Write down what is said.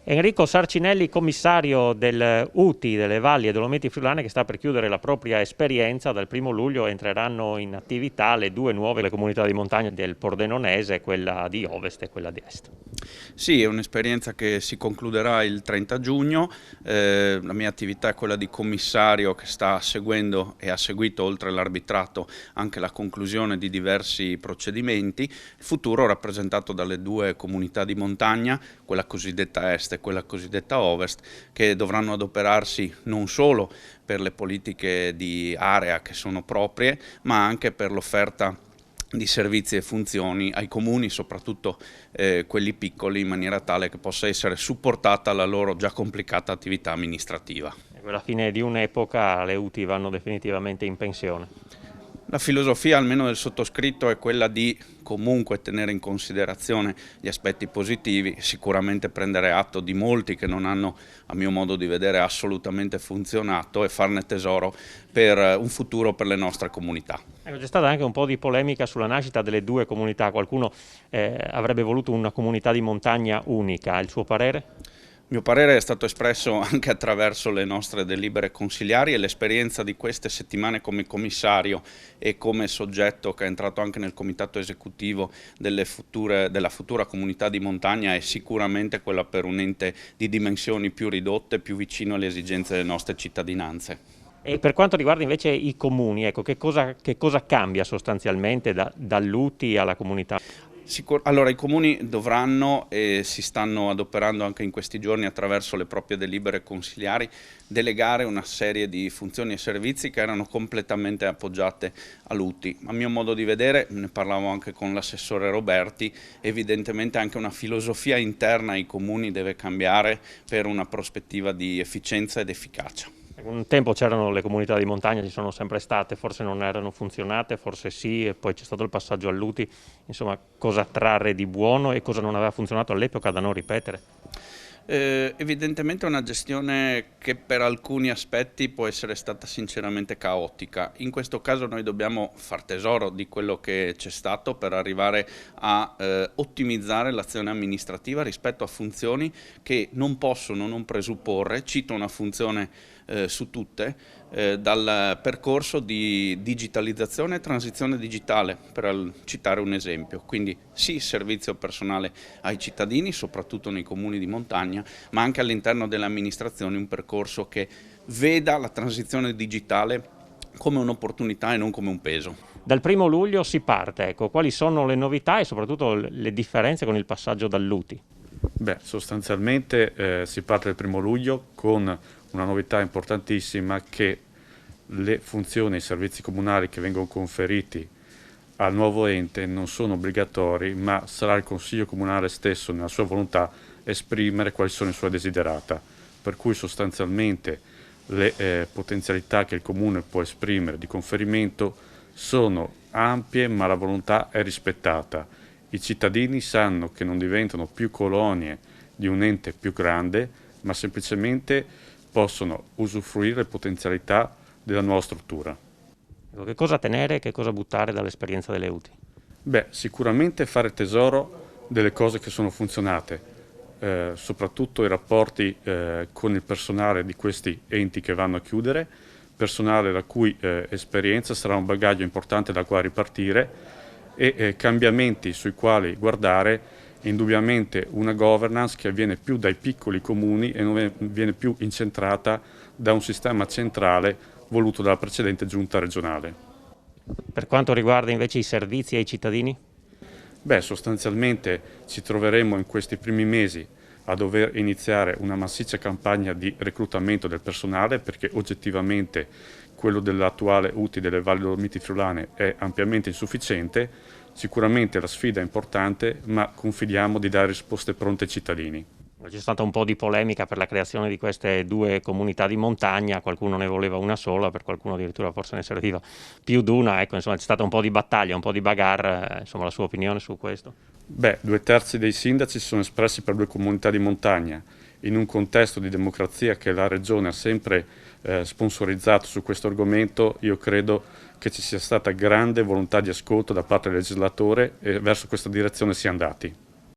Enrico Sarcinelli, commissario del UTI delle Valli e Dolomiti Friulane, che sta per chiudere la propria esperienza. Dal 1° luglio entreranno in attività le due nuove comunità di montagna del Pordenonese, quella di Ovest e quella di Est. Sì, è un'esperienza che si concluderà il 30 giugno. La mia attività è quella di commissario che sta seguendo e ha seguito, oltre all'arbitrato, anche la conclusione di diversi procedimenti. Il futuro rappresentato dalle due comunità di montagna, quella cosiddetta Est e quella cosiddetta Ovest, che dovranno adoperarsi non solo per le politiche di area che sono proprie, ma anche per l'offerta di servizi e funzioni ai comuni, soprattutto quelli piccoli, in maniera tale che possa essere supportata la loro già complicata attività amministrativa. Alla fine di un'epoca le UTI vanno definitivamente in pensione. La filosofia, almeno del sottoscritto, è quella di comunque tenere in considerazione gli aspetti positivi, sicuramente prendere atto di molti che non hanno, a mio modo di vedere, assolutamente funzionato e farne tesoro per un futuro per le nostre comunità. C'è stata anche un po' di polemica sulla nascita delle due comunità. Qualcuno avrebbe voluto una comunità di montagna unica. Il suo parere? Il mio parere è stato espresso anche attraverso le nostre delibere consiliari e l'esperienza di queste settimane come commissario e come soggetto che è entrato anche nel comitato esecutivo della futura comunità di montagna è sicuramente quella per un ente di dimensioni più ridotte, più vicino alle esigenze delle nostre cittadinanze. E per quanto riguarda invece i comuni, ecco, che cosa cambia sostanzialmente dall'UTI alla comunità? Allora, i comuni dovranno, e si stanno adoperando anche in questi giorni attraverso le proprie delibere consiliari, delegare una serie di funzioni e servizi che erano completamente appoggiate all'UTI. A mio modo di vedere, ne parlavo anche con l'assessore Roberti, evidentemente anche una filosofia interna ai comuni deve cambiare per una prospettiva di efficienza ed efficacia. Un tempo c'erano le comunità di montagna, ci sono sempre state, forse non erano funzionate, forse sì, e poi c'è stato il passaggio all'UTI. Insomma, cosa trarre di buono e cosa non aveva funzionato all'epoca da non ripetere? Evidentemente è una gestione che per alcuni aspetti può essere stata sinceramente caotica. In questo caso noi dobbiamo far tesoro di quello che c'è stato per arrivare a ottimizzare l'azione amministrativa rispetto a funzioni che non possono non presupporre, cito una funzione su tutte, dal percorso di digitalizzazione e transizione digitale, per citare un esempio. Quindi sì, servizio personale ai cittadini, soprattutto nei comuni di montagna, ma anche all'interno delle amministrazioni un percorso che veda la transizione digitale come un'opportunità e non come un peso. Dal 1° luglio si parte, ecco, quali sono le novità e soprattutto le differenze con il passaggio dall'UTI? Beh, sostanzialmente si parte del 1° luglio con una novità importantissima, che le funzioni e i servizi comunali che vengono conferiti al nuovo ente non sono obbligatori, ma sarà il Consiglio Comunale stesso, nella sua volontà, esprimere quali sono i suoi desiderata. Per cui sostanzialmente le potenzialità che il Comune può esprimere di conferimento sono ampie, ma la volontà è rispettata. I cittadini sanno che non diventano più colonie di un ente più grande, ma semplicemente possono usufruire le potenzialità della nuova struttura. Che cosa tenere e che cosa buttare dall'esperienza delle UTI? Beh, sicuramente fare tesoro delle cose che sono funzionate, soprattutto i rapporti con il personale di questi enti che vanno a chiudere, personale la cui esperienza sarà un bagaglio importante da cui ripartire, e cambiamenti sui quali guardare. Indubbiamente una governance che avviene più dai piccoli comuni e non viene più incentrata da un sistema centrale voluto dalla precedente giunta regionale. Per quanto riguarda invece i servizi ai cittadini? Beh, sostanzialmente ci troveremo in questi primi mesi a dover iniziare una massiccia campagna di reclutamento del personale, perché oggettivamente quello dell'attuale UTI delle Valli Dolomiti Friulane è ampiamente insufficiente. Sicuramente la sfida è importante, ma confidiamo di dare risposte pronte ai cittadini. C'è stata un po' di polemica per la creazione di queste due comunità di montagna, qualcuno ne voleva una sola, per qualcuno addirittura forse ne serviva più di una, ecco, insomma c'è stata un po' di battaglia, un po' di bagarre, insomma la sua opinione su questo? Beh, 2/3 dei sindaci si sono espressi per 2 comunità di montagna, in un contesto di democrazia che la Regione ha sempre sponsorizzato su questo argomento. Io credo che ci sia stata grande volontà di ascolto da parte del legislatore e verso questa direzione si è andati.